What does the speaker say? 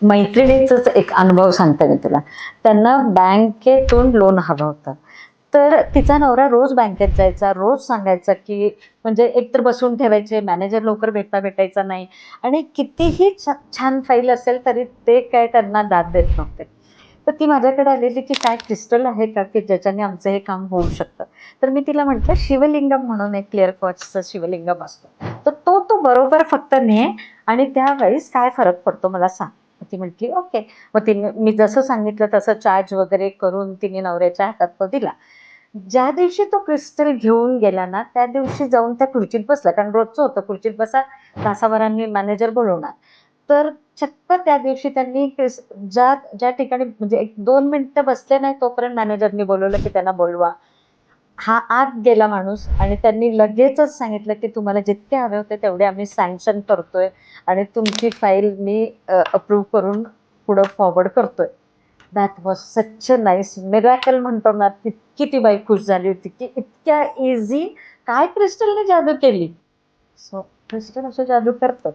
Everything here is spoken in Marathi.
मैत्रिणीचाच एक अनुभव सांगते मी तुला. त्यांना बँकेतून लोन हवं होतं. तर तिचा नवरा रोज बँकेत जायचा, रोज सांगायचा, की म्हणजे एकतर बसवून ठेवायचे, मॅनेजर लवकर भेटायचा नाही आणि कितीही छान फाईल असेल तरी ते काय त्यांना दाद देत नव्हते. तर ती माझ्याकडे आलेली, की "काय क्रिस्टल आहे का, की ज्याच्याने आमचं हे काम होऊ शकतं?" तर मी तिला म्हटलं, "शिवलिंगम म्हणून एक क्लिअर क्वार्ट्जचा शिवलिंगम असतो. तर तो तू बरोबर फक्त ने आणि त्यावेळेस काय फरक पडतो मला सांग." ती म्हटली, "ओके." मग तिने मी जसं सांगितलं तसं चार्ज वगैरे करून तिने नवऱ्याच्या हातात तो दिला. ज्या दिवशी तो क्रिस्टल घेऊन गेला ना, त्या दिवशी जाऊन त्या खुर्चीत बसला. कारण रोजचं होतं खुर्चीत बसा, तासाभरांनी मॅनेजर बोलवणार. तर चक्क त्या दिवशी त्यांनी ज्या ज्या ठिकाणी म्हणजे 1-2 मिनिटं बसले नाही तोपर्यंत मॅनेजरनी बोलावलं, की त्यांना बोलवा. हा आत गेला माणूस आणि त्यांनी लगेचच सांगितलं, की तुम्हाला जितके हवे होते तेवढे आम्ही सँक्शन करतोय आणि तुमची फाईल मी अप्रूव्ह करून पुढं फॉरवर्ड करतोय. That was such a nice miracle म्हणतो ना, तितकी ती बाई खुश झाली होती, की इतक्या ईझी काय क्रिस्टलने जादू केली. सो क्रिस्टल असं जादू करतात.